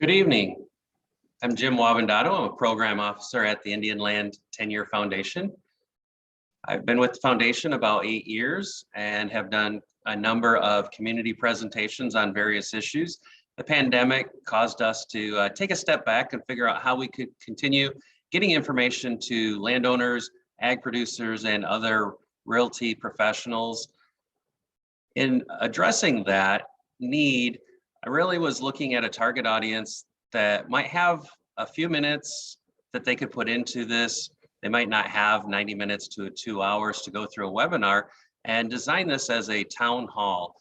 Good evening. I'm Jim Wabandato. I'm a program officer at the Indian Land Tenure Foundation. I've been with the foundation about 8 years and have done a number of community presentations on various issues. The pandemic caused us to take a step back and figure out how we could continue getting information to landowners, ag producers, and other realty professionals. In addressing that need, I really was looking at a target audience that might have a few minutes that they could put into this. They might not have 90 minutes to 2 hours to go through a webinar, and design this as a town hall.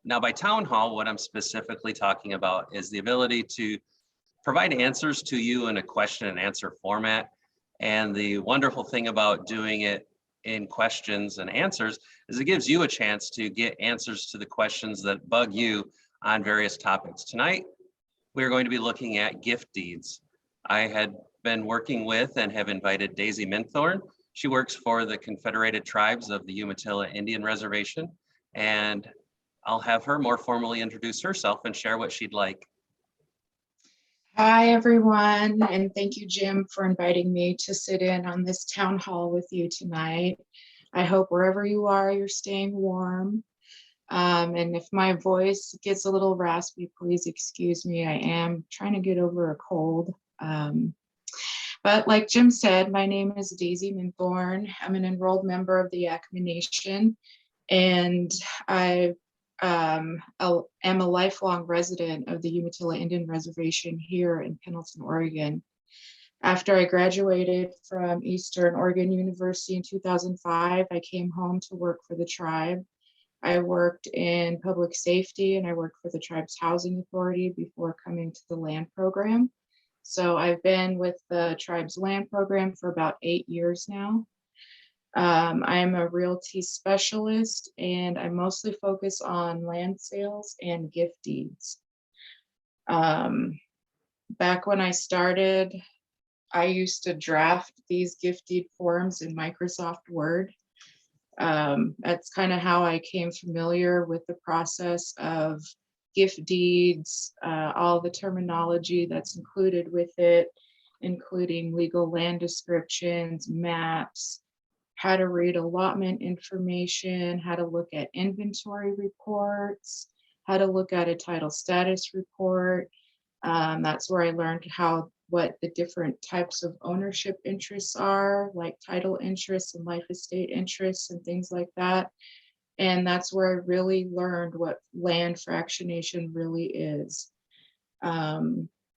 Now, by town hall, what I'm specifically talking about is the ability to provide answers to you in a question and answer format. And the wonderful thing about doing it in questions and answers is it gives you a chance to get answers to the questions that bug you on various topics. Tonight, we're going to be looking at gift deeds. I had been working with and have invited Daisy Minthorn. She works for the Confederated Tribes of the Umatilla Indian Reservation, and I'll have her more formally introduce herself and share what she'd like. Hi, everyone, and thank you, Jim, for inviting me to sit in on this town hall with you tonight. I hope wherever you are, you're staying warm. And if my voice gets a little raspy, please excuse me. I am trying to get over a cold. But like Jim said, my name is Daisy Minthorn. I'm an enrolled member of the Yakama Nation, and I am a lifelong resident of the Umatilla Indian Reservation here in Pendleton, Oregon. After I graduated from Eastern Oregon University in 2005, I came home to work for the tribe. I worked in public safety and I worked for the tribe's housing authority before coming to the land program. So I've been with the tribe's land program for about 8 years now. I'm a realty specialist and I mostly focus on land sales and gift deeds. Back when I started, I used to draft these gift deed forms in Microsoft Word. That's kind of how I came familiar with the process of gift deeds, all the terminology that's included with it, including legal land descriptions, maps, how to read allotment information, how to look at inventory reports, how to look at a title status report. That's where I learned what the different types of ownership interests are, like title interests and life estate interests and things like that. And that's where I really learned what land fractionation really is.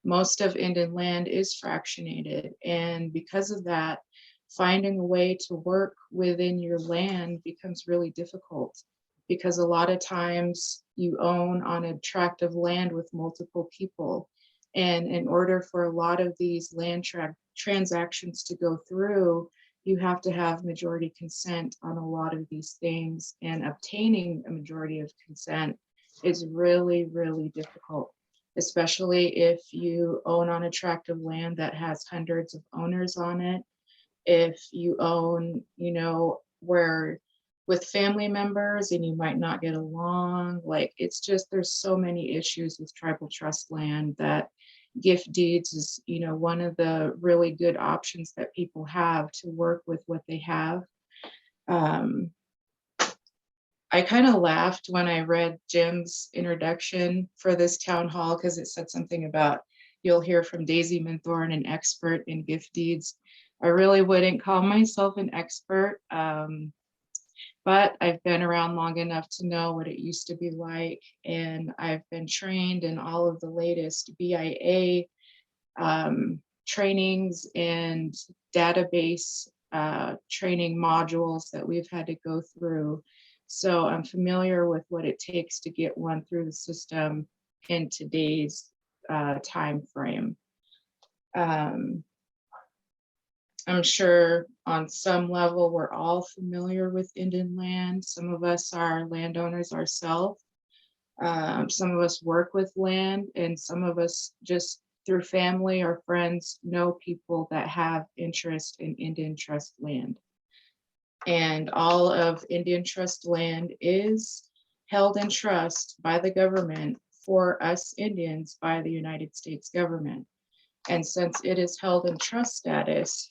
Most of Indian land is fractionated. And because of that, finding a way to work within your land becomes really difficult, because a lot of times you own on a tract of land with multiple people. And in order for a lot of these land transactions to go through, you have to have majority consent on a lot of these things. And obtaining a majority of consent is really, really difficult, especially if you own on a tract of land that has hundreds of owners on it. If you own, where with family members and you might not get along, it's just, there's so many issues with tribal trust land that gift deeds is, one of the really good options that people have to work with what they have. I kind of laughed when I read Jim's introduction for this town hall, because it said something about you'll hear from Daisy Minthorn, an expert in gift deeds. I really wouldn't call myself an expert, but I've been around long enough to know what it used to be like. And I've been trained in all of the latest BIA trainings and database training modules that we've had to go through. So I'm familiar with what it takes to get one through the system in today's time frame. I'm sure on some level we're all familiar with Indian land. Some of us are landowners ourselves. Some of us work with land, and some of us just through family or friends know people that have interest in Indian trust land. And all of Indian trust land is held in trust by the government for us Indians by the United States government. And since it is held in trust status,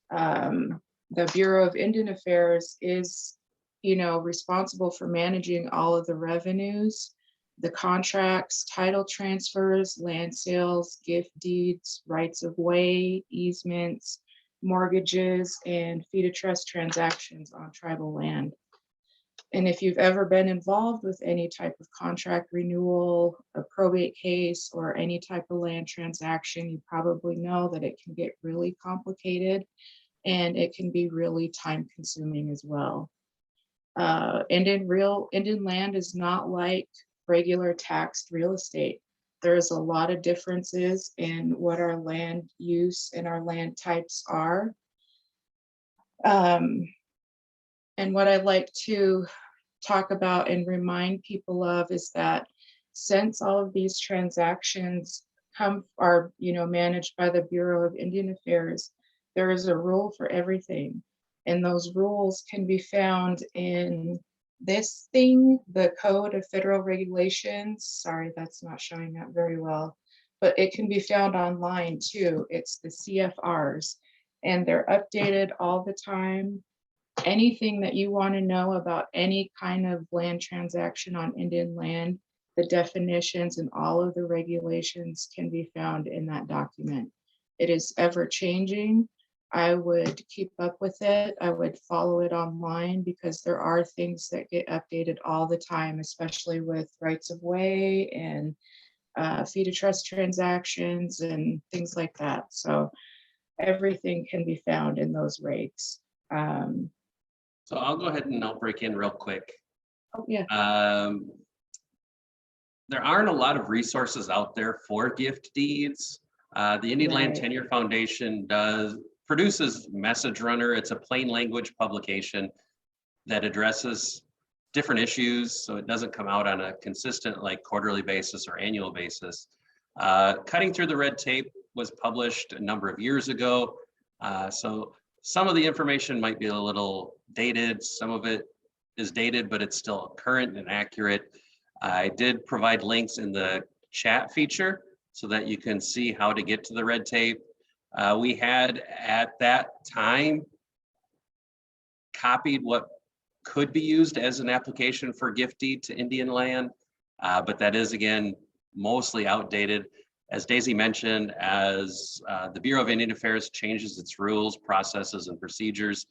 the Bureau of Indian Affairs is, responsible for managing all of the revenues, the contracts, title transfers, land sales, gift deeds, rights of way, easements, mortgages, and fee to trust transactions on tribal land. And if you've ever been involved with any type of contract renewal, a probate case, or any type of land transaction, you probably know that it can get really complicated and it can be really time consuming as well. Indian land is not like regular taxed real estate. There's a lot of differences in what our land use and our land types are. And what I'd like to talk about and remind people of is that since all of these transactions are managed by the Bureau of Indian Affairs, there is a rule for everything. And those rules can be found in this thing, the Code of Federal Regulations. Sorry, that's not showing up very well, but it can be found online too. It's the CFRs, and they're updated all the time. Anything that you want to know about any kind of land transaction on Indian land, the definitions and all of the regulations can be found in that document. It is ever changing. I would keep up with it. I would follow it online because there are things that get updated all the time, especially with rights of way and fee to trust transactions and things like that. So everything can be found in those regs. So I'll go ahead and I'll break in real quick. Oh, yeah. There aren't a lot of resources out there for gift deeds. The Indian Land Right. Tenure Foundation produces Message Runner. It's a plain language publication that addresses different issues, so it doesn't come out on a consistent like quarterly basis or annual basis. Cutting Through the Red Tape was published a number of years ago. So some of the information might be a little dated. Some of it is dated, but it's still current and accurate. I did provide links in the chat feature so that you can see how to get to the red tape. We had at that time copied what could be used as an application for gift deed to Indian land, but that is again mostly outdated. As Daisy mentioned, as the Bureau of Indian Affairs changes its rules, processes, and procedures,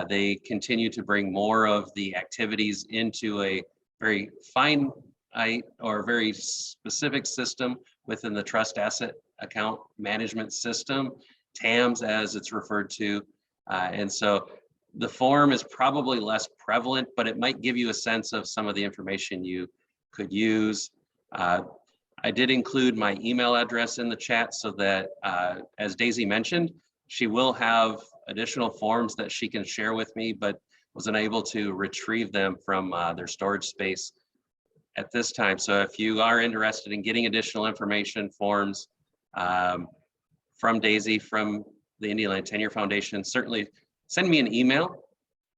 they continue to bring more of the activities into a very finite or very specific system within the trust asset account management system, TAMS as it's referred to. And so the form is probably less prevalent, but it might give you a sense of some of the information you could use. I did include my email address in the chat so that, as Daisy mentioned, she will have additional forms that she can share with me, but was unable to retrieve them from their storage space at this time. So if you are interested in getting additional information, forms from Daisy, from the Indian Land Tenure Foundation, certainly send me an email.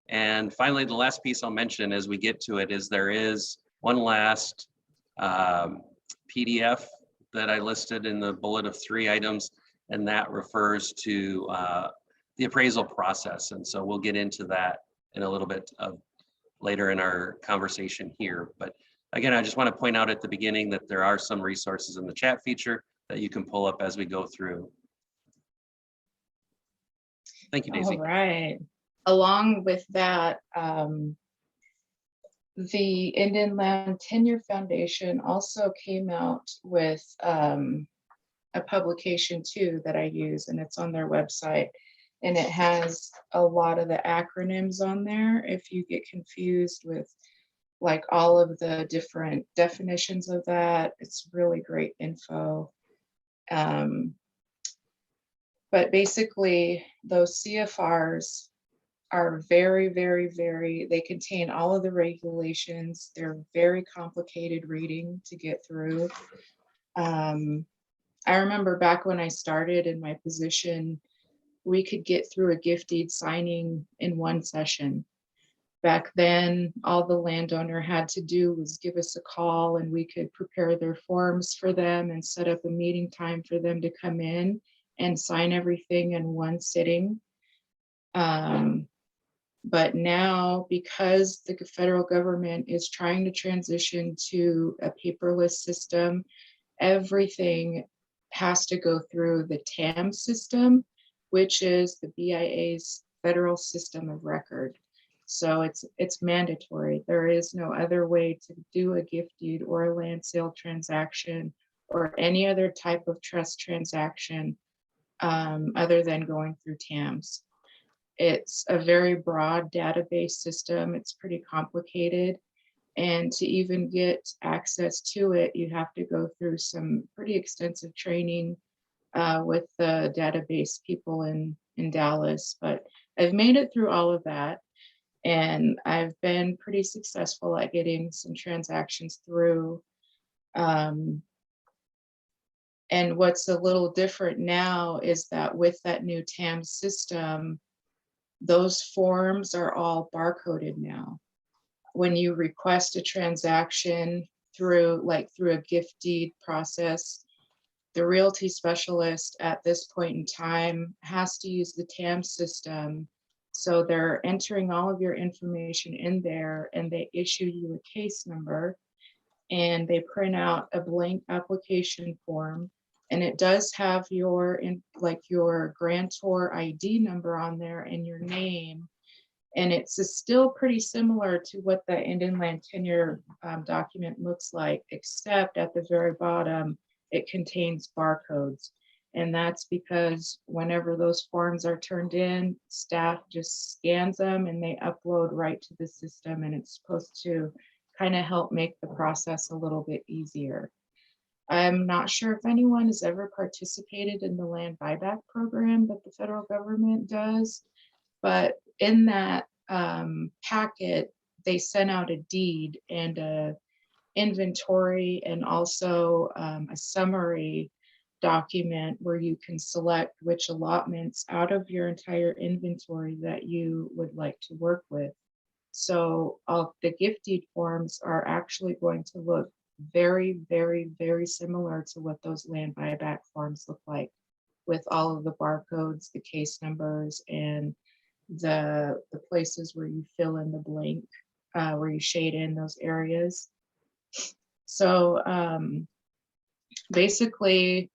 And finally, the last piece I'll mention as we get to it is there is one last PDF that I listed in the bullet of 3 items, and that refers to the appraisal process. And so we'll get into that in a little bit later in our conversation here. But again, I just want to point out at the beginning that there are some resources in the chat feature that you can pull up as we go through. Thank you, Daisy. All right. Along with that, the Indian Land Tenure Foundation also came out with a publication too that I use, and it's on their website. And it has a lot of the acronyms on there if you get confused with like all of the different definitions of that. It's really great info. But basically, those CFRs are very, very, very, they contain all of the regulations. They're very complicated reading to get through. I remember back when I started in my position, we could get through a gift deed signing in one session. Back then, all the landowner had to do was give us a call and we could prepare their forms for them and set up a meeting time for them to come in and sign everything in one sitting. But now, because the federal government is trying to transition to a paperless system, everything has to go through the TAM system, which is the BIA's federal system of record. So it's mandatory. There is no other way to do a gift deed or a land sale transaction or any other type of trust transaction other than going through TAMS. It's a very broad database system. It's pretty complicated. And to even get access to it, you have to go through some pretty extensive training with the database people in Dallas. But I've made it through all of that. And I've been pretty successful at getting some transactions through. And what's a little different now is that with that new TAM system, those forms are all barcoded now. When you request a transaction through a gift deed process, the realty specialist at this point in time has to use the TAM system. So they're entering all of your information in there and they issue you a case number and they print out a blank application form. And it does have your grantor ID number on there and your name. And it's still pretty similar to what the Indian Land Tenure document looks like, except at the very bottom, it contains barcodes. And that's because whenever those forms are turned in, staff just scans them and they upload right to the system. And it's supposed to kind of help make the process a little bit easier. I'm not sure if anyone has ever participated in the land buyback program that the federal government does, but in that packet, they sent out a deed and a inventory and also a summary document where you can select which allotments out of your entire inventory that you would like to work with. So the gift deed forms are actually going to look very, very, very similar to what those land buyback forms look like, with all of the barcodes, the case numbers, and the places where you fill in the blank, where you shade in those areas. So basically,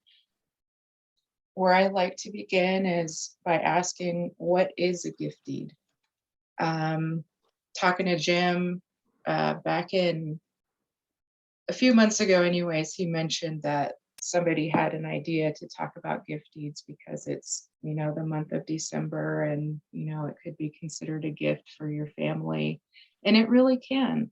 where I like to begin is by asking, what is a gift deed? Talking to Jim back in a few months ago anyways, he mentioned that somebody had an idea to talk about gift deeds because it's, the month of December and, it could be considered a gift for your family, and it really can.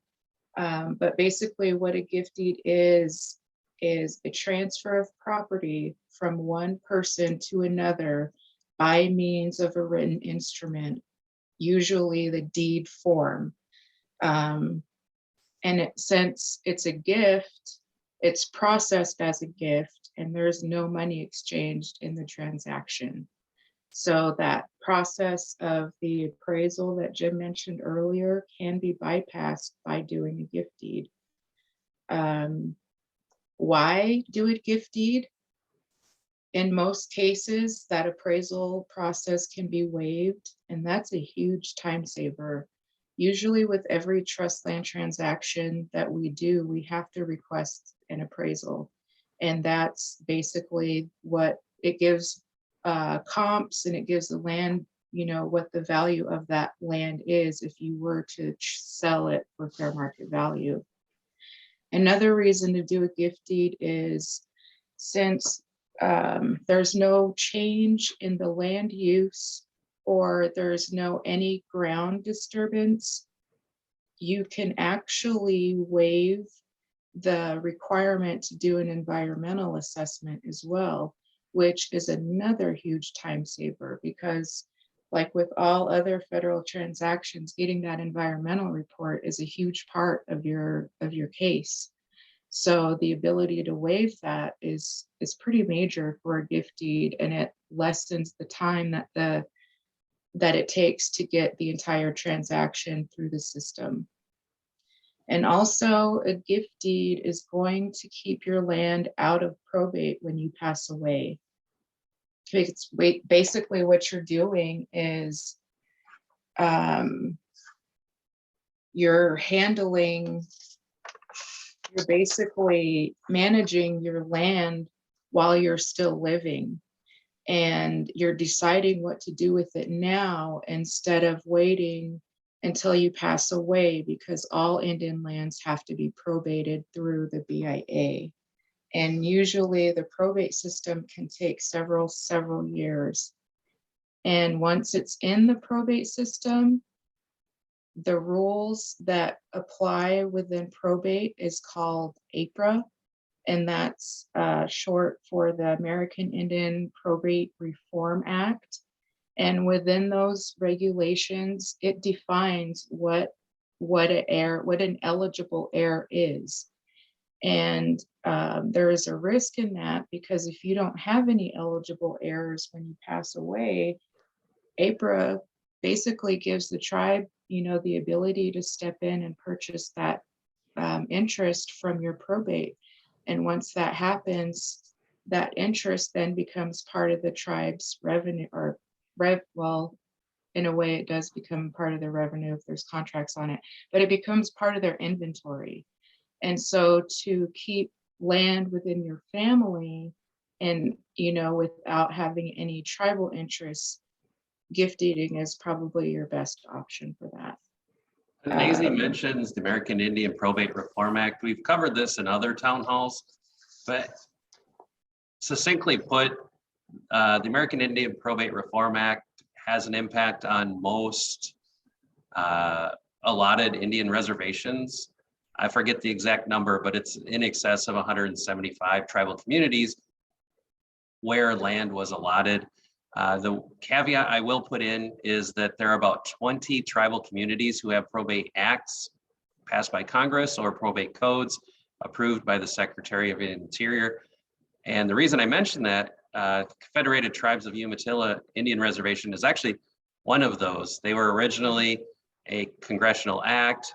But basically what a gift deed is a transfer of property from one person to another by means of a written instrument, usually the deed form. And since it's a gift, it's processed as a gift and there's no money exchanged in the transaction. So that process of the appraisal that Jim mentioned earlier can be bypassed by doing a gift deed. Why do a gift deed? In most cases, that appraisal process can be waived, and that's a huge time saver. Usually with every trust land transaction that we do, we have to request an appraisal. And that's basically what it gives comps, and it gives the land, what the value of that land is if you were to sell it for fair market value. Another reason to do a gift deed is since there's no change in the land use or there's no any ground disturbance, you can actually waive the requirement to do an environmental assessment as well, which is another huge time saver, because like with all other federal transactions, getting that environmental report is a huge part of your case. So the ability to waive that is pretty major for a gift deed, and it lessens the time that the that it takes to get the entire transaction through the system. And also, a gift deed is going to keep your land out of probate when you pass away. It's basically what you're doing is you're basically managing your land while you're still living. And you're deciding what to do with it now instead of waiting until you pass away, because all Indian lands have to be probated through the BIA. And usually the probate system can take several years. And once it's in the probate system, the rules that apply within probate is called APRA, and that's short for the American Indian Probate Reform Act. And within those regulations, it defines what an eligible heir is. And there is a risk in that, because if you don't have any eligible heirs when you pass away, APRA basically gives the tribe, the ability to step in and purchase that interest from your probate. And once that happens, that interest then becomes part of the tribe's revenue, or well, in a way it does become part of their revenue if there's contracts on it, but it becomes part of their inventory. And so to keep land within your family and, without having any tribal interests, gift deeding is probably your best option for that. And Maisie mentions the American Indian Probate Reform Act. We've covered this in other town halls, but succinctly put, the American Indian Probate Reform Act has an impact on most allotted Indian reservations. I forget the exact number, but it's in excess of 175 tribal communities where land was allotted. The caveat I will put in is that there are about 20 tribal communities who have probate acts passed by Congress or probate codes approved by the Secretary of Interior. And the reason I mention that, Confederated Tribes of Umatilla Indian Reservation is actually one of those. They were originally a congressional act.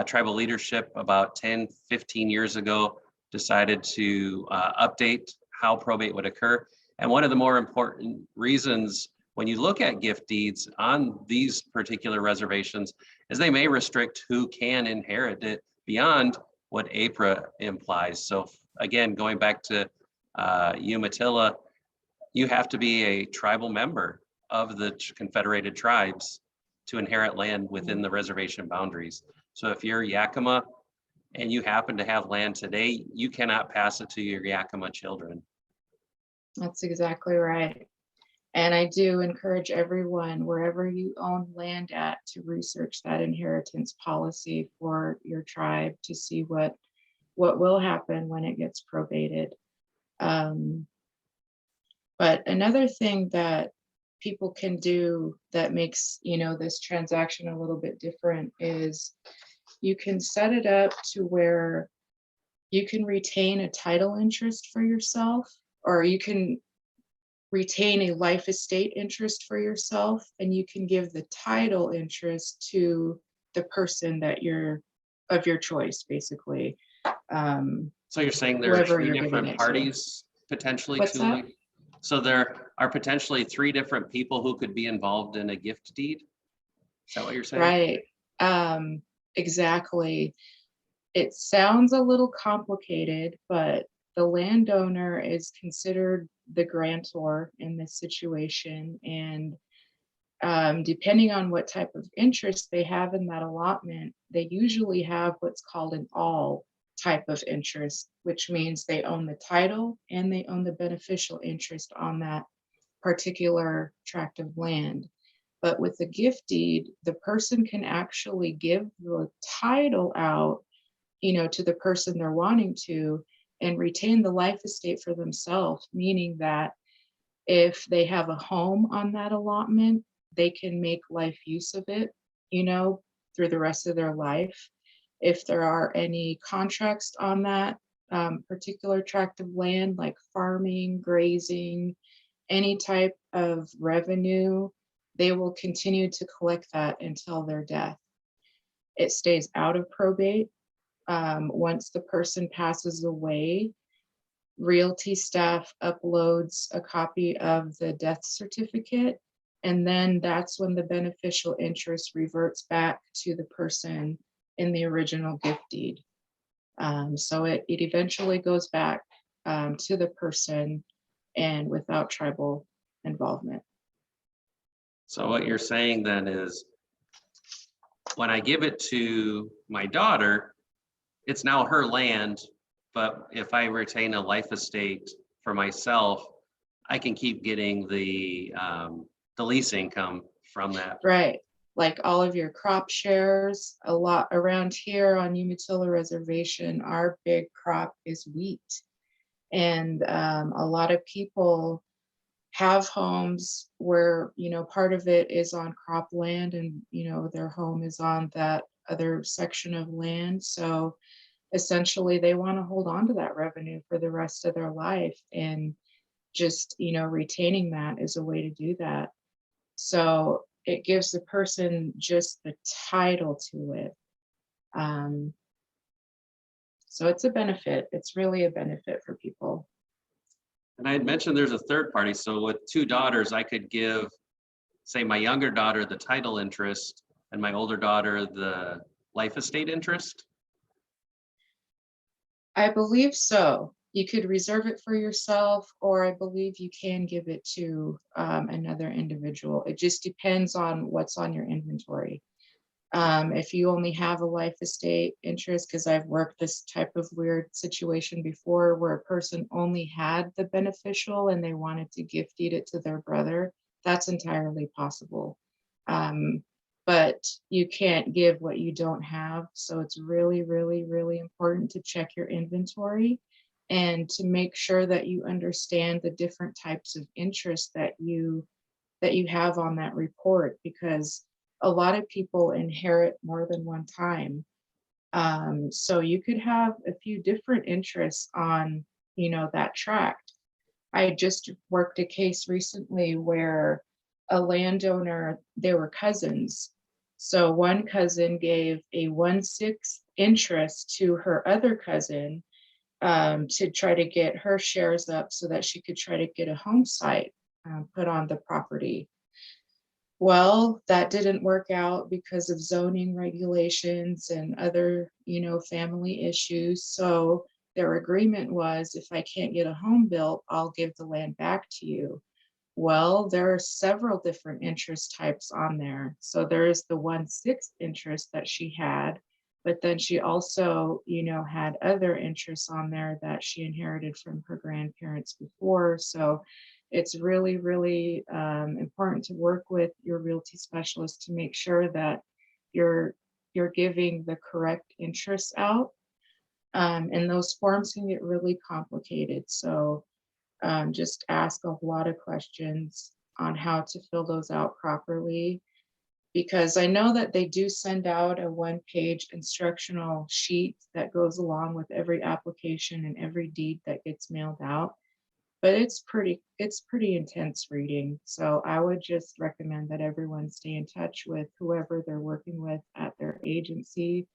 Tribal leadership about 10, 15 years ago decided to update how probate would occur. And one of the more important reasons when you look at gift deeds on these particular reservations is they may restrict who can inherit it beyond what APRA implies. So again, going back to Umatilla, you have to be a tribal member of the Confederated Tribes to inherit land within the reservation boundaries. So if you're Yakima and you happen to have land today, you cannot pass it to your Yakima children. That's exactly right. And I do encourage everyone, wherever you own land at, to research that inheritance policy for your tribe to see what will happen when it gets probated. But another thing that people can do that makes, this transaction a little bit different is you can set it up to where you can retain a title interest for yourself, or you can retain a life estate interest for yourself, and you can give the title interest to the person that of your choice, basically. So you're saying there are three different parties potentially? What's that? So there are potentially three different people who could be involved in a gift deed? Is that what you're saying? Right. Exactly. It sounds a little complicated, but the landowner is considered the grantor in this situation. And depending on what type of interest they have in that allotment, they usually have what's called an all type of interest, which means they own the title and they own the beneficial interest on that particular tract of land. But with the gift deed, the person can actually give the title out, to the person they're wanting to, and retain the life estate for themselves, meaning that if they have a home on that allotment, they can make life use of it, through the rest of their life. If there are any contracts on that particular tract of land, like farming, grazing, any type of revenue, they will continue to collect that until their death. It stays out of probate. Once the person passes away, realty staff uploads a copy of the death certificate, and then that's when the beneficial interest reverts back to the person in the original gift deed. So it eventually goes back to the person and without tribal involvement. So what you're saying then is, when I give it to my daughter, it's now her land, but if I retain a life estate for myself, I can keep getting the lease income from that. Right. Like all of your crop shares, a lot around here on Umatilla Reservation, our big crop is wheat. And a lot of people have homes where, part of it is on cropland and, their home is on that other section of land. So essentially they want to hold on to that revenue for the rest of their life, and just, retaining that is a way to do that. So it gives the person just the title to it. So it's a benefit. It's really a benefit for people. And I had mentioned there's a third party. So with two daughters, I could give, say, my younger daughter the title interest and my older daughter the life estate interest. I believe so. You could reserve it for yourself, or I believe you can give it to another individual. It just depends on what's on your inventory. If you only have a life estate interest, because I've worked this type of weird situation before where a person only had the beneficial and they wanted to gift deed it to their brother, that's entirely possible. But you can't give what you don't have. So it's really, really, really important to check your inventory and to make sure that you understand the different types of interest that you have on that report, because a lot of people inherit more than one time. So you could have a few different interests on, that tract. I just worked a case recently where a landowner, they were cousins. So one cousin gave a 1/6 interest to her other cousin to try to get her shares up so that she could try to get a home site put on the property. Well, that didn't work out because of zoning regulations and other, family issues. So their agreement was, if I can't get a home built, I'll give the land back to you. Well, there are several different interest types on there. So there is the 1/6 interest that she had, but then she also, had other interests on there that she inherited from her grandparents before. So it's really, really important to work with your realty specialist to make sure that you're giving the correct interests out. And those forms can get really complicated. So just ask a lot of questions on how to fill those out properly, because I know that they do send out a 1-page instructional sheet that goes along with every application and every deed that gets mailed out. But it's pretty intense reading. So I would just recommend that everyone stay in touch with whoever they're working with at their agency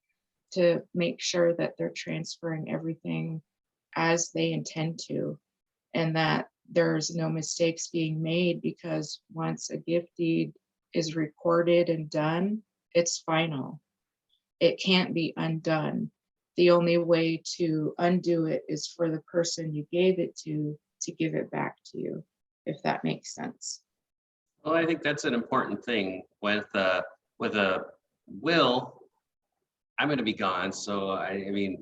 to make sure that they're transferring everything as they intend to, and that there's no mistakes being made, because once a gift deed is recorded and done, it's final. It can't be undone. The only way to undo it is for the person you gave it to give it back to you, if that makes sense. Well, I think that's an important thing with a will. I'm going to be gone, so I mean,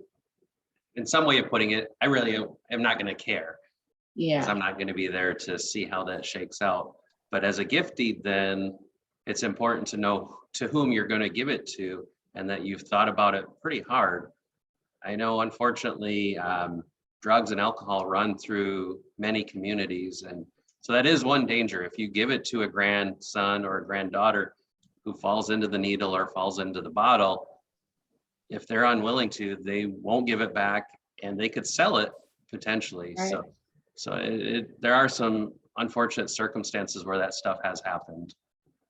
in some way of putting it, I really am not going to care, because Yeah, I'm not going to be there to see how that shakes out. But as a gift deed, then it's important to know to whom you're going to give it to, and that you've thought about it pretty hard. I know, unfortunately, drugs and alcohol run through many communities. And so that is one danger. If you give it to a grandson or a granddaughter who falls into the needle or falls into the bottle, if they're unwilling to, they won't give it back, and they could sell it potentially. right. So there are some unfortunate circumstances where that stuff has happened.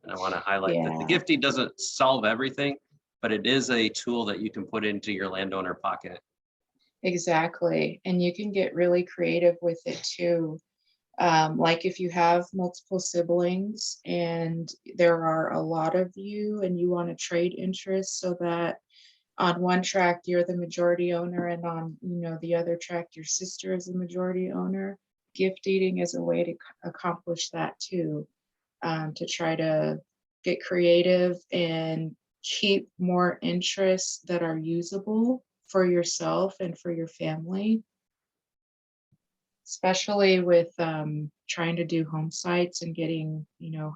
And I want to highlight that the Yeah, gift deed doesn't solve everything, but it is a tool that you can put into your landowner pocket. exactly. And you can get really creative with it too. Like if you have multiple siblings and there are a lot of you and you want to trade interests so that on one tract you're the majority owner and on the other tract your sister is the majority owner, gift deeding is a way to accomplish that too, to try to get creative and keep more interests that are usable for yourself and for your family, especially with trying to do home sites and getting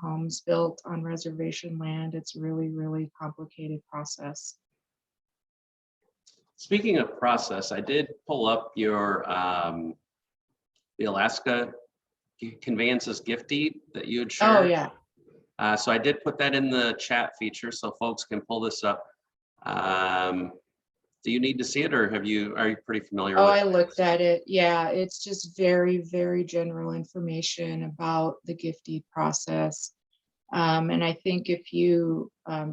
homes built on reservation land. It's really, really complicated process. Speaking of process, I did pull up your the Alaska conveyances gift deed that you had Oh shared. yeah. So I did put that in the chat feature so folks can pull this up. Do you need to see it, or are you pretty familiar Oh, with I it? looked at it. Yeah, it's just very, very general information about the gift deed process. And I think if you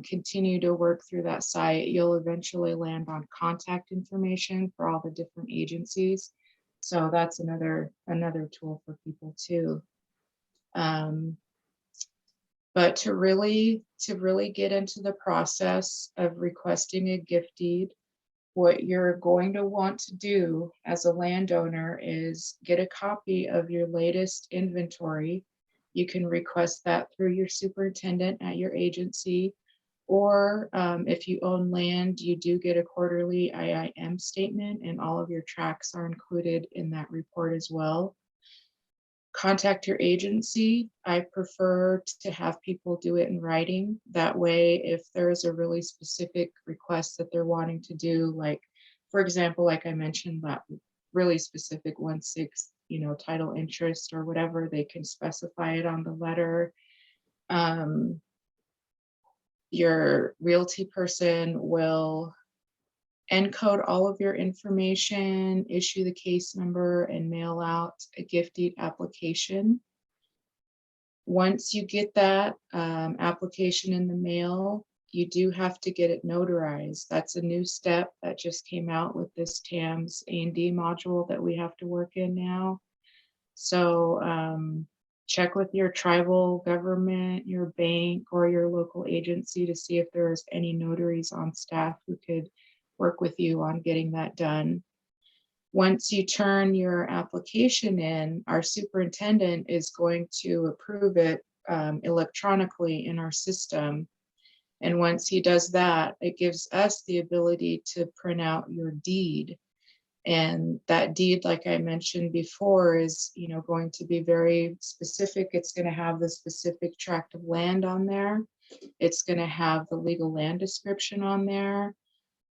continue to work through that site, you'll eventually land on contact information for all the different agencies. So that's another tool for people too. Um, but to really get into the process of requesting a gift deed, what you're going to want to do as a landowner is get a copy of your latest inventory. You can request that through your superintendent at your agency, or if you own land, you do get a quarterly IIM statement, and all of your tracts are included in that report as well. Contact your agency. I prefer to have people do it in writing. That way, if there is a really specific request that they're wanting to do, like, for example, like I mentioned, that really specific 1/6, title interest or whatever, they can specify it on the letter. Um, your realty person will encode all of your information, issue the case number, and mail out a gift deed application. Once you get that application in the mail, you do have to get it notarized. That's a new step that just came out with this TAMS A&D module that we have to work in now. So check with your tribal government, your bank, or your local agency to see if there's any notaries on staff who could work with you on getting that done. Once you turn your application in, our superintendent is going to approve it electronically in our system. And once he does that, it gives us the ability to print out your deed. And that deed, like I mentioned before, is going to be very specific. It's going to have the specific tract of land on there. It's going to have the legal land description on there.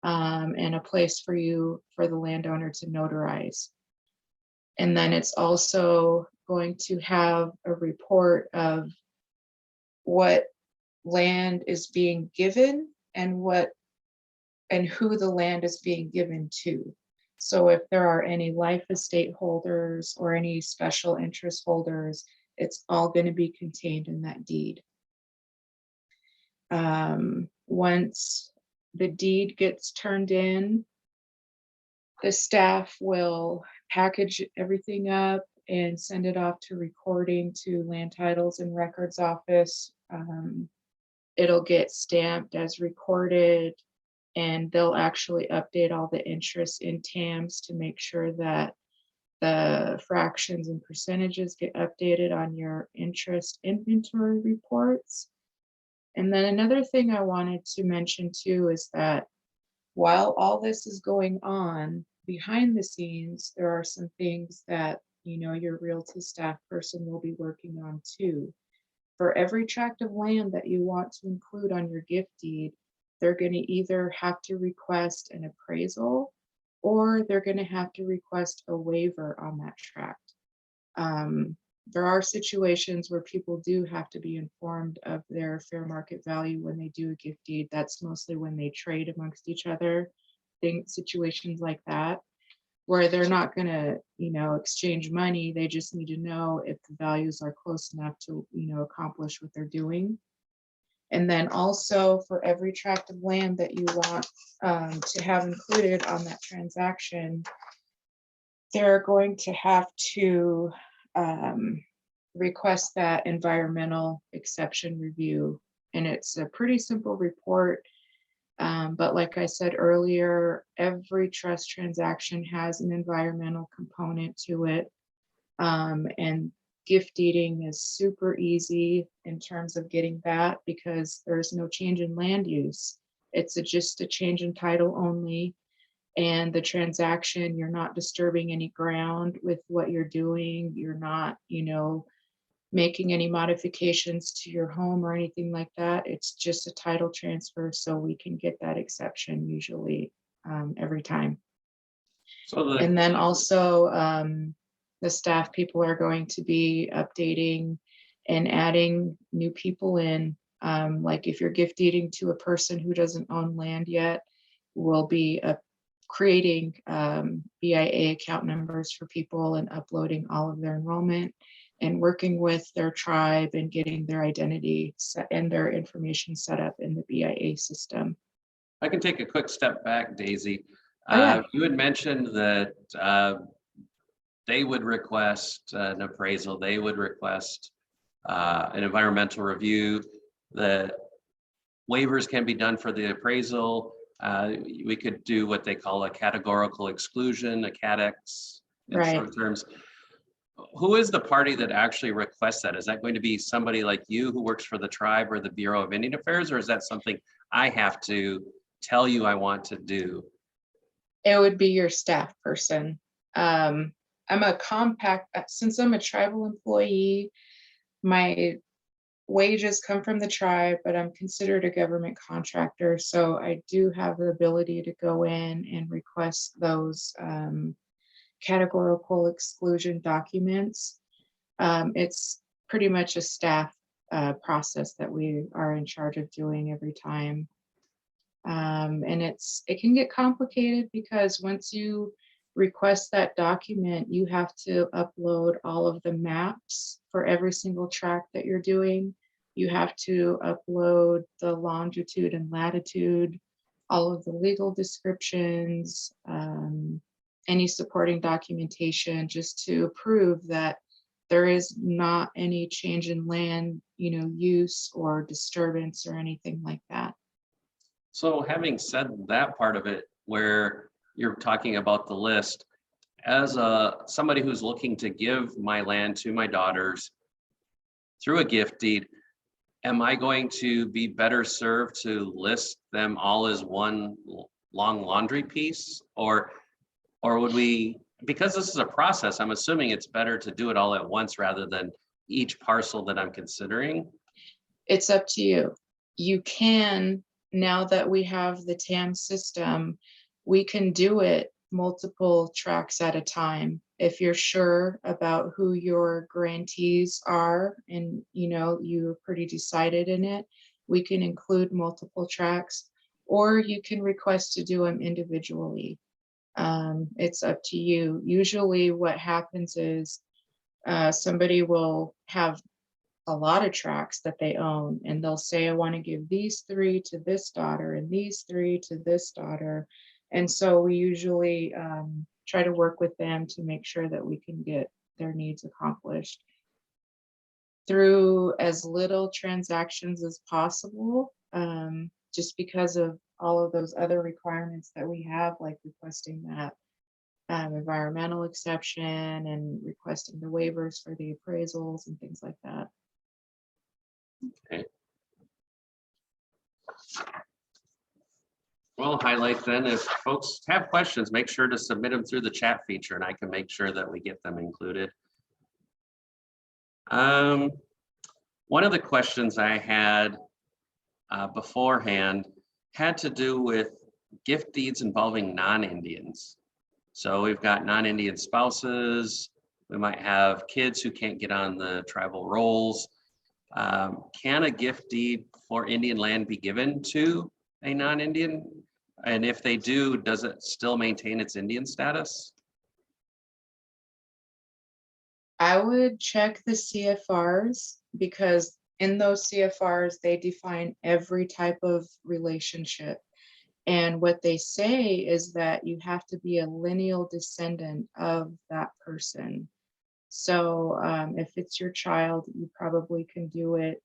And a place for the landowner to notarize. And then it's also going to have a report of what land is being given and who the land is being given to. So if there are any life estate holders or any special interest holders, it's all going to be contained in that deed. Once the deed gets turned in, the staff will package everything up and send it off to recording to Land Titles and Records Office. It'll get stamped as recorded, and they'll actually update all the interest in TAMS to make sure that the fractions and percentages get updated on your interest inventory reports. And then another thing I wanted to mention too is that while all this is going on behind the scenes, there are some things that your realty staff person will be working on too. For every tract of land that you want to include on your gift deed, they're going to either have to request an appraisal or they're going to have to request a waiver on that tract. There are situations where people do have to be informed of their fair market value when they do a gift deed. That's mostly when they trade amongst each other, situations like that, where they're not going to, exchange money. They just need to know if the values are close enough to, accomplish what they're doing. And then also for every tract of land that you want to have included on that transaction, they're going to have to request that environmental exception review. And it's a pretty simple report. But like I said earlier, every trust transaction has an environmental component to it. And gift deeding is super easy in terms of getting that because there's no change in land use. It's just a change in title only. And the transaction, you're not disturbing any ground with what you're doing. You're not, making any modifications to your home or anything like that. It's just a title transfer. So we can get that exception usually every time. So And then also the staff people are going to be updating and adding new people in. Like if you're gift deeding to a person who doesn't own land yet, we'll be creating BIA account numbers for people and uploading all of their enrollment and working with their tribe and getting their identity set and their information set up in the BIA system. I can take a quick step back, Daisy. Oh, yeah. You had mentioned that they would request an appraisal, they would request an environmental review. The waivers can be done for the appraisal. We could do what they call a categorical exclusion, a CADEX in Right. short terms. Who is the party that actually requests that? Is that going to be somebody like you who works for the tribe or the Bureau of Indian Affairs, or is that something I have to tell you I want to do? It would be your staff person. I'm a since I'm a tribal employee, my wages come from the tribe, but I'm considered a government contractor. So I do have the ability to go in and request those categorical exclusion documents. It's pretty much a staff process that we are in charge of doing every time. And it can get complicated because once you request that document, you have to upload all of the maps for every single tract that you're doing. You have to upload the longitude and latitude, all of the legal descriptions, any supporting documentation, just to prove that there is not any change in land, use or disturbance or anything like that. So having said that part of it, where you're talking about the list, as somebody who's looking to give my land to my daughters through a gift deed, am I going to be better served to list them all as one long laundry piece? Or would we, because this is a process, I'm assuming it's better to do it all at once rather than each parcel that I'm considering? It's up to you. You can, now that we have the TAM system, we can do it multiple tracks at a time. If you're sure about who your grantees are and you're pretty decided in it, we can include multiple tracks, or you can request to do them individually. It's up to you. Usually what happens is somebody will have a lot of tracks that they own, and they'll say, I want to give these 3 to this daughter and these 3 to this daughter. And so we usually try to work with them to make sure that we can get their needs accomplished through as little transactions as possible, just because of all of those other requirements that we have, like requesting that environmental exception and requesting the waivers for the appraisals and things like that. Okay. Well, highlight then, if folks have questions, make sure to submit them through the chat feature and I can make sure that we get them included. One of the questions I had beforehand had to do with gift deeds involving non-Indians. So we've got non-Indian spouses, we might have kids who can't get on the tribal rolls. Can a gift deed for Indian land be given to a non-Indian? And if they do, does it still maintain its Indian status? I would check the CFRs because in those CFRs, they define every type of relationship. And what they say is that you have to be a lineal descendant of that person. So if it's your child, you probably can do it.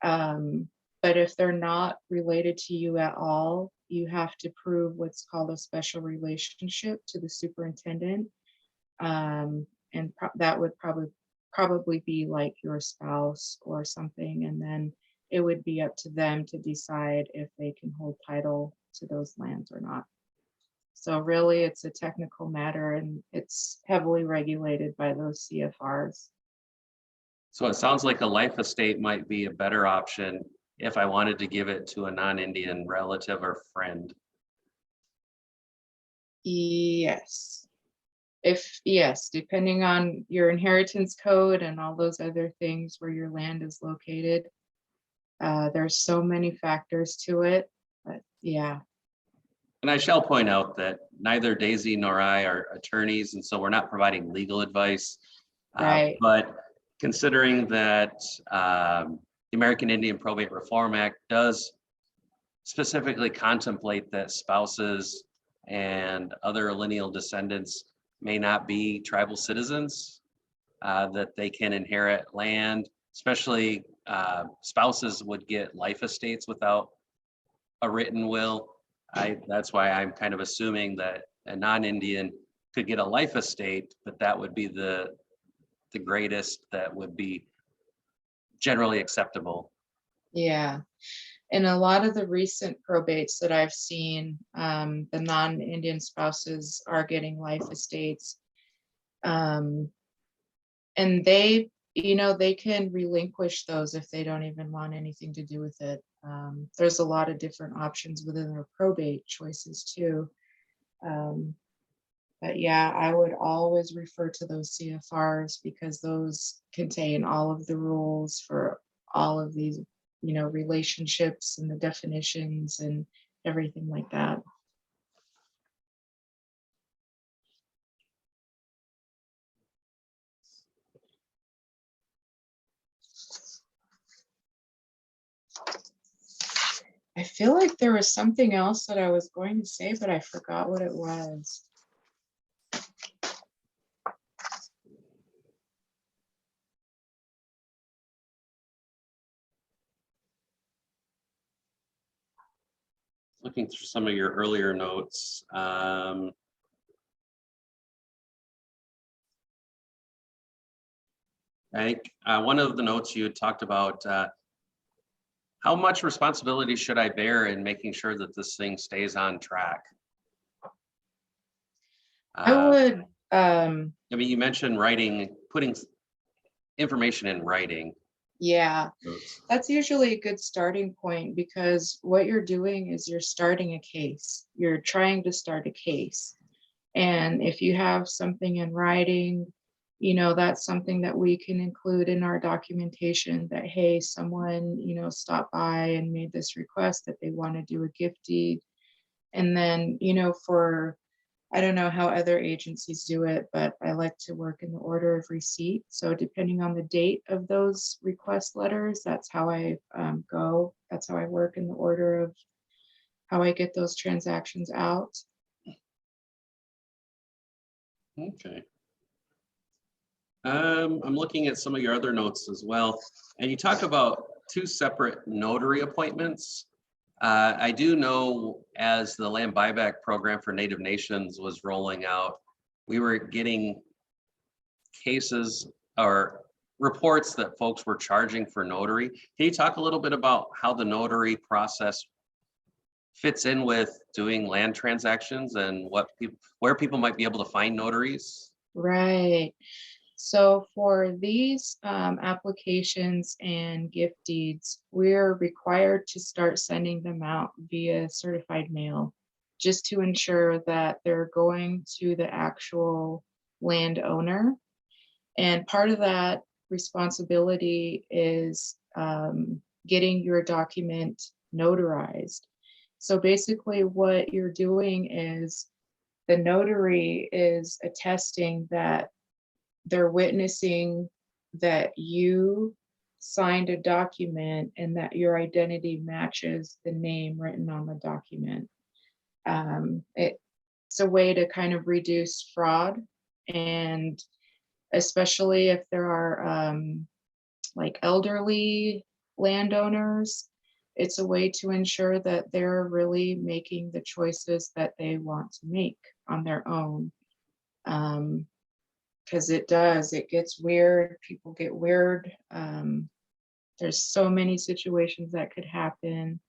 But if they're not related to you at all, you have to prove what's called a special relationship to the superintendent. And that would probably be like your spouse or something. And then it would be up to them to decide if they can hold title to those lands or not. So really, it's a technical matter and it's heavily regulated by those CFRs. So it sounds like a life estate might be a better option if I wanted to give it to a non-Indian relative or friend. Yes. Yes, depending on your inheritance code and all those other things where your land is located. There's so many factors to it, but yeah. And I shall point out that neither Daisy nor I are attorneys, and so we're not providing legal advice. Right. But considering that the American Indian Probate Reform Act does specifically contemplate that spouses and other lineal descendants may not be tribal citizens, that they can inherit land, especially spouses would get life estates without a written will. That's why I'm kind of assuming that a non-Indian could get a life estate, but that would be the greatest that would be generally acceptable. Yeah. In a lot of the recent probates that I've seen, the non-Indian spouses are getting life estates. And they, they can relinquish those if they don't even want anything to do with it. There's a lot of different options within their probate choices too. But yeah, I would always refer to those CFRs because those contain all of the rules for all of these, relationships and the definitions and everything like that. I feel like there was something else that I was going to say, but I forgot what it was. Looking through some of your earlier notes. I think one of the notes you had talked about, how much responsibility should I bear in making sure that this thing stays on track? I would, I mean, you mentioned writing, putting information in writing. yeah, that's usually a good starting point because what you're doing is you're starting a case. You're trying to start a case. And if you have something in writing, that's something that we can include in our documentation that, hey, someone, stopped by and made this request that they want to do a gift deed. And then, I don't know how other agencies do it, but I like to work in the order of receipt. So depending on the date of those request letters, that's how I go. That's how I work in the order of how I get those transactions out. Okay. I'm looking at some of your other notes as well, and you talk about 2 separate notary appointments. I do know as the land buyback program for Native Nations was rolling out, we were getting cases or reports that folks were charging for notary. Can you talk a little bit about how the notary process fits in with doing land transactions and where people might be able to find notaries? Right. So for these applications and gift deeds, we're required to start sending them out via certified mail, just to ensure that they're going to the actual landowner. And part of that responsibility is getting your document notarized. So basically what you're doing is the notary is attesting that they're witnessing that you signed a document and that your identity matches the name written on the document. It's a way to kind of reduce fraud, and especially if there are like elderly landowners, it's a way to ensure that they're really making the choices that they want to make on their own. Because it gets weird, people get weird. There's so many situations that could happen.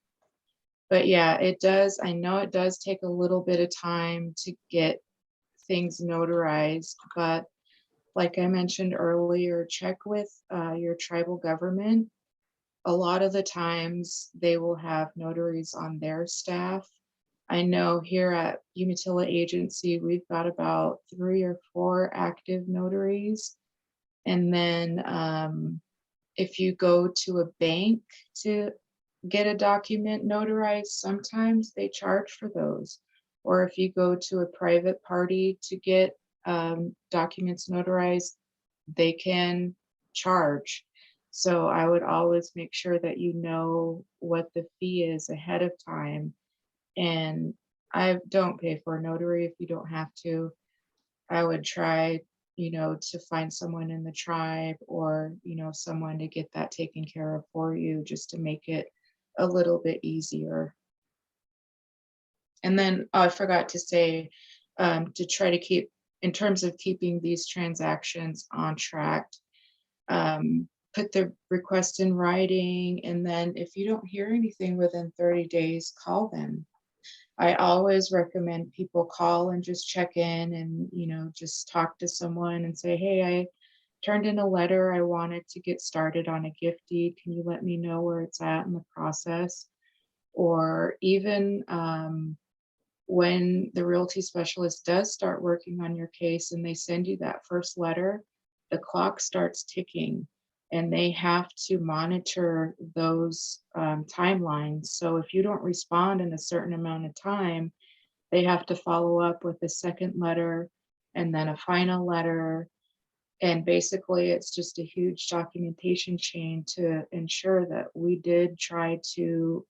But yeah, it does. I know it does take a little bit of time to get things notarized, but like I mentioned earlier, check with your tribal government. A lot of the times they will have notaries on their staff. I know here at Umatilla Agency, we've got about 3 or 4 active notaries. And then if you go to a bank to get a document notarized, sometimes they charge for those. Or if you go to a private party to get documents notarized, they can charge. So I would always make sure that you know what the fee is ahead of time. And I don't pay for a notary if you don't have to. I would try, to find someone in the tribe or, someone to get that taken care of for you, just to make it a little bit easier. And then I forgot to say, to try to keep, in terms of keeping these transactions on track, put the request in writing, and then if you don't hear anything within 30 days, call them. I always recommend people call and just check in and, just talk to someone and say, hey, I turned in a letter. I wanted to get started on a gift deed. Can you let me know where it's at in the process? Or even when the realty specialist does start working on your case and they send you that first letter, the clock starts ticking and they have to monitor those timelines. So if you don't respond in a certain amount of time, they have to follow up with a second letter and then a final letter. And basically, it's just a huge documentation chain to ensure that we did try to,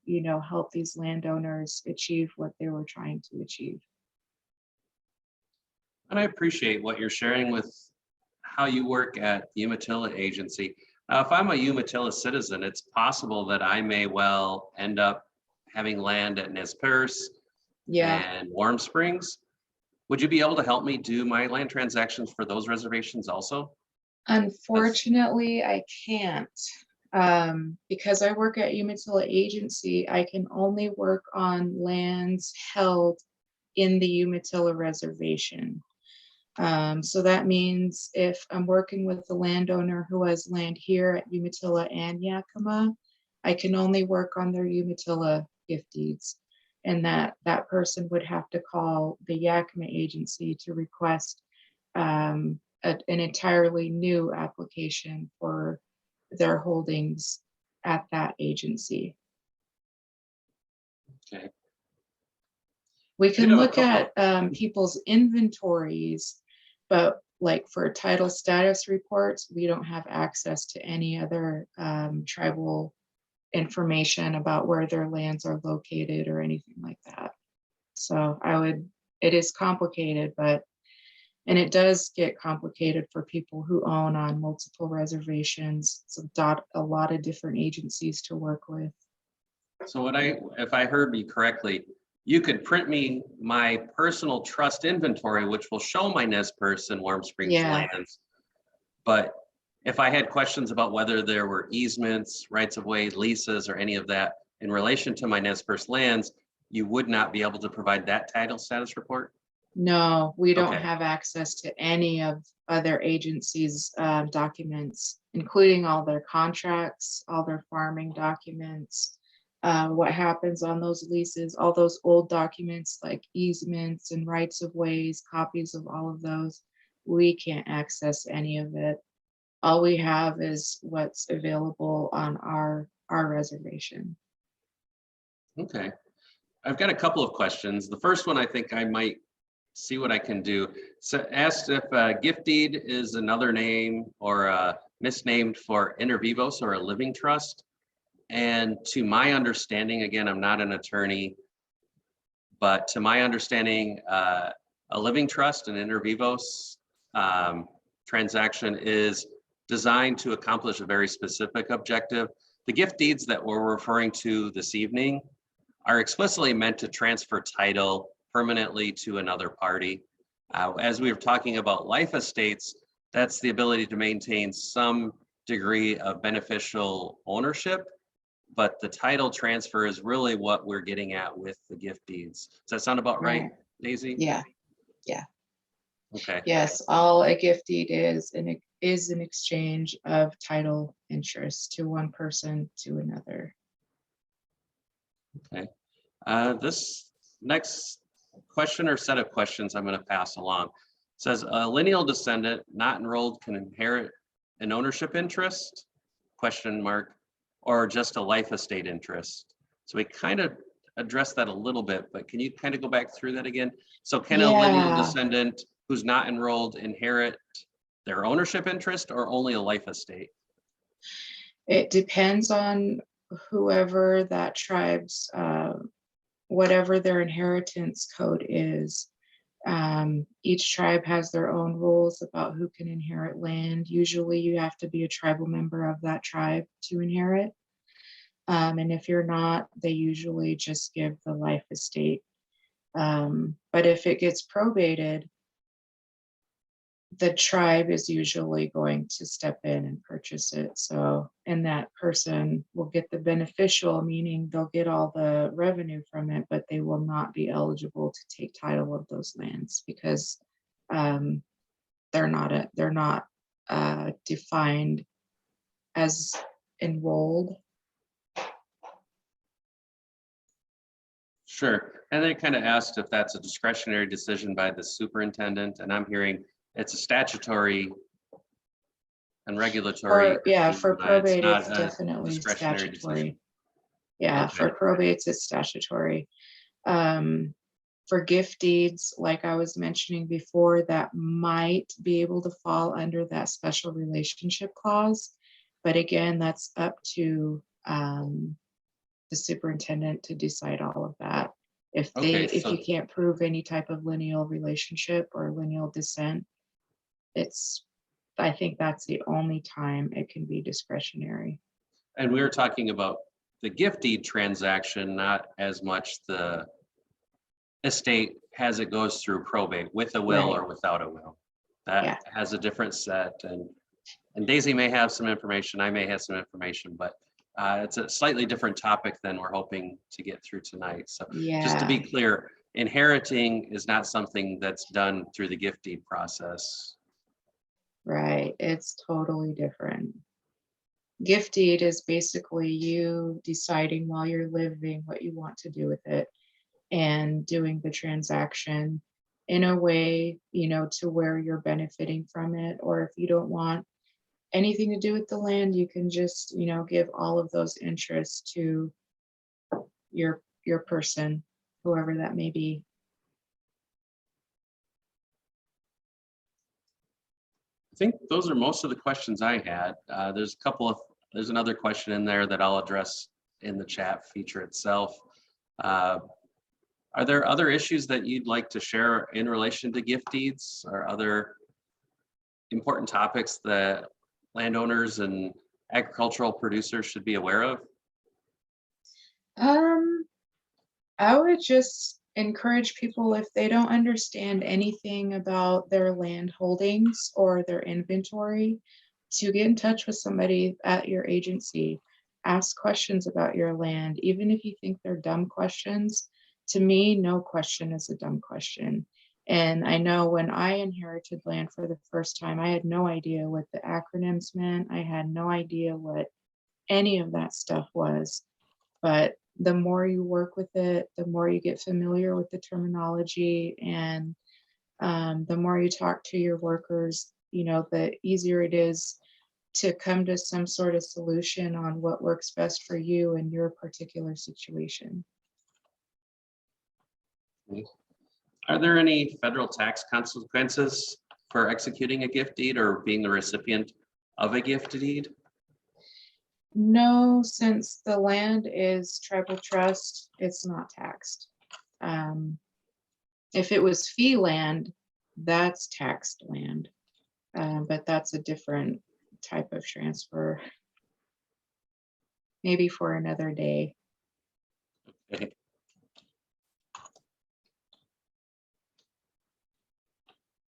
help these landowners achieve what they were trying to achieve. And I appreciate what you're sharing with how you work at the Umatilla Agency. Now, if I'm a Umatilla citizen, it's possible that I may well end up having land at Nez Perce Yeah, and Warm Springs. Would you be able to help me do my land transactions for those reservations also? unfortunately, I can't. Because I work at Umatilla Agency, I can only work on lands held in the Umatilla Reservation. So that means if I'm working with the landowner who has land here at Umatilla and Yakima, I can only work on their Umatilla gift deeds. And that person would have to call the Yakima agency to request an entirely new application for their holdings at that agency. Okay. We I do can have a look couple. at people's inventories, but like for title status reports, we don't have access to any other tribal information about where their lands are located or anything like that. So it is complicated, and it does get complicated for people who own on multiple reservations. It's a lot of different agencies to work with. So if I heard you correctly, you could print me my personal trust inventory, which will show my Nez Perce and Warm Springs Yeah, lands. But if I had questions about whether there were easements, rights of way, leases, or any of that in relation to my Nez Perce lands, you would not be able to provide that title status report? no, we don't Okay, have access to any of other agencies' documents, including all their contracts, all their farming documents, what happens on those leases, all those old documents like easements and rights of ways, copies of all of those. We can't access any of it. All we have is what's available on our reservation. okay. I've got a couple of questions. The first one, I think I might see what I can do. So asked if a gift deed is another name or a misnamed for inter vivos or a living trust. And to my understanding, again, I'm not an attorney, but to my understanding, a living trust, an inter vivos transaction is designed to accomplish a very specific objective. The gift deeds that we're referring to this evening are explicitly meant to transfer title permanently to another party. As we were talking about life estates, that's the ability to maintain some degree of beneficial ownership, but the title transfer is really what we're getting at with the gift deeds. Does that sound about right, Daisy? Yeah. Okay. Yes, all a gift deed is an exchange of title interest to one person to another. Okay. This next question or set of questions I'm going to pass along. It says a lineal descendant not enrolled can inherit an ownership interest, question mark, or just a life estate interest. So we kind of addressed that a little bit, but can you kind of go back through that again? So can a lineal descendant who's not enrolled inherit their ownership interest or only a life estate? It depends on whoever that tribe's, whatever their inheritance code is. Each tribe has their own rules about who can inherit land. Usually you have to be a tribal member of that tribe to inherit. And if you're not, they usually just give the life estate. But if it gets probated, the tribe is usually going to step in and purchase it. So, and that person will get the beneficial, meaning they'll get all the revenue from it, but they will not be eligible to take title of those lands because they're not defined as enrolled. Sure. And they kind of asked if that's a discretionary decision by the superintendent, and I'm hearing it's a statutory and regulatory. For probate, it's definitely discretionary statutory. decision. Yeah, Okay. for probates, it's statutory. For gift deeds, like I was mentioning before, that might be able to fall under that special relationship clause. But again, that's up to the superintendent to decide all of that. If you can't prove any type of lineal relationship or lineal descent, I think that's the only time it can be discretionary. And we were talking about the gift deed transaction, not as much the estate as it goes through probate with a will or without a will. That has a different set, and Daisy may have some information, I may have some information, but it's a slightly different topic than we're hoping to get through tonight. So just to be clear, inheriting is not something that's done through the gift deed process. Right, it's totally different. Gift deed is basically you deciding while you're living what you want to do with it and doing the transaction in a way, to where you're benefiting from it. Or if you don't want anything to do with the land, you can just, give all of those interests to your person, whoever that may be. I think those are most of the questions I had. There's another question in there that I'll address in the chat feature itself. Are there other issues that you'd like to share in relation to gift deeds or other important topics that landowners and agricultural producers should be aware of? I would just encourage people, if they don't understand anything about their land holdings or their inventory, to get in touch with somebody at your agency. Ask questions about your land, even if you think they're dumb questions. To me, no question is a dumb question. And I know when I inherited land for the first time, I had no idea what the acronyms meant. I had no idea what any of that stuff was. But the more you work with it, the more you get familiar with the terminology, and the more you talk to your workers, the easier it is to come to some sort of solution on what works best for you in your particular situation. Are there any federal tax consequences for executing a gift deed or being the recipient of a gift deed? No, since the land is tribal trust, it's not taxed. If it was fee land, that's taxed land, but that's a different type of transfer. Maybe for another day. Okay.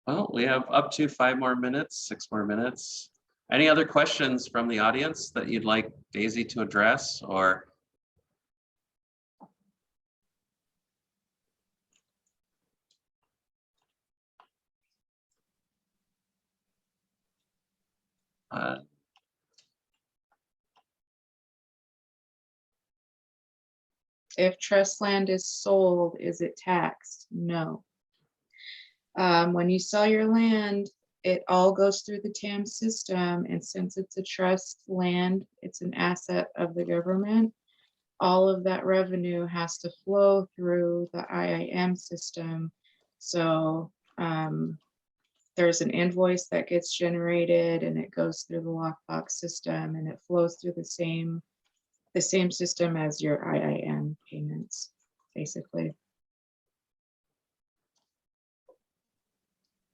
Well, we have up to 5 more minutes, 6 more minutes. Any other questions from the audience that you'd like Daisy to address, or? If trust land is sold, is it taxed? No. When you sell your land, it all goes through the TAM system, and since it's a trust land, it's an asset of the government. All of that revenue has to flow through the IIM system. So there's an invoice that gets generated, and it goes through the lockbox system, and it flows through the same system as your IIM payments, basically.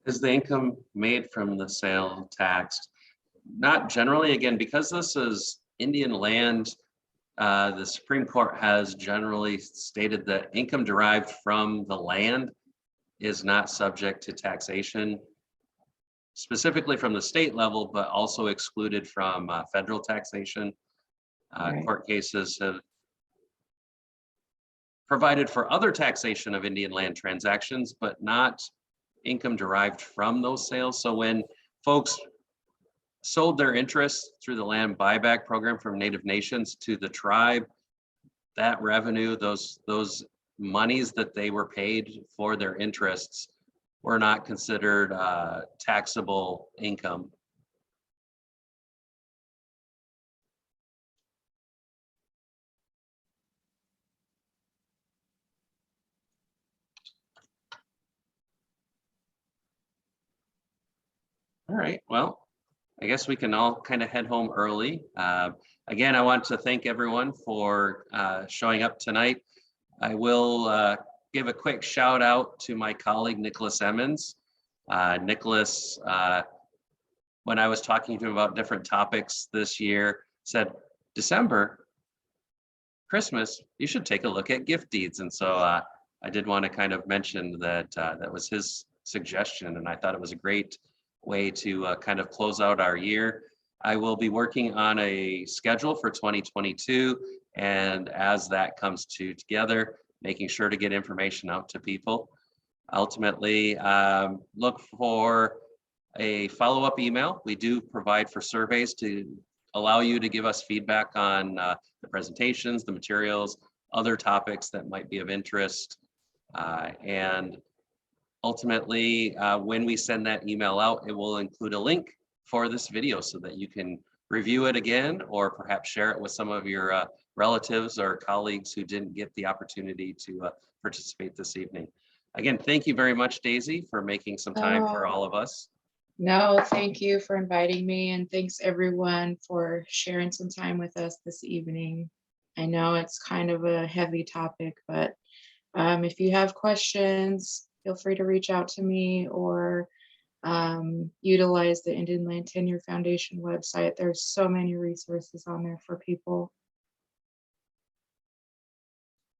Is the income made from the sale taxed? Not generally, again, because this is Indian land, the Supreme Court has generally stated that income derived from the land is not subject to taxation, specifically from the state level, but also excluded from federal taxation. Right. Court cases have provided for other taxation of Indian land transactions, but not income derived from those sales. So when folks sold their interest through the land buyback program from Native nations to the tribe, that revenue, those monies that they were paid for their interests were not considered taxable income. All right, well, I guess we can all kind of head home early. Again, I want to thank everyone for showing up tonight. I will give a quick shout out to my colleague, Nicholas Emmons. Nicholas, when I was talking to him about different topics this year, said, December, Christmas, you should take a look at gift deeds. And so I did want to kind of mention that that was his suggestion, and I thought it was a great way to kind of close out our year. I will be working on a schedule for 2022, and as that comes together, making sure to get information out to people. Ultimately, look for a follow-up email. We do provide for surveys to allow you to give us feedback on the presentations, the materials, other topics that might be of interest. And ultimately, when we send that email out, it will include a link for this video so that you can review it again, or perhaps share it with some of your relatives or colleagues who didn't get the opportunity to participate this evening. Again, thank you very much, Daisy, for making some time for all of us. No, thank you for inviting me, and thanks everyone for sharing some time with us this evening. I know it's kind of a heavy topic, but if you have questions, feel free to reach out to me, or utilize the Indian Land Tenure Foundation website. There's so many resources on there for people.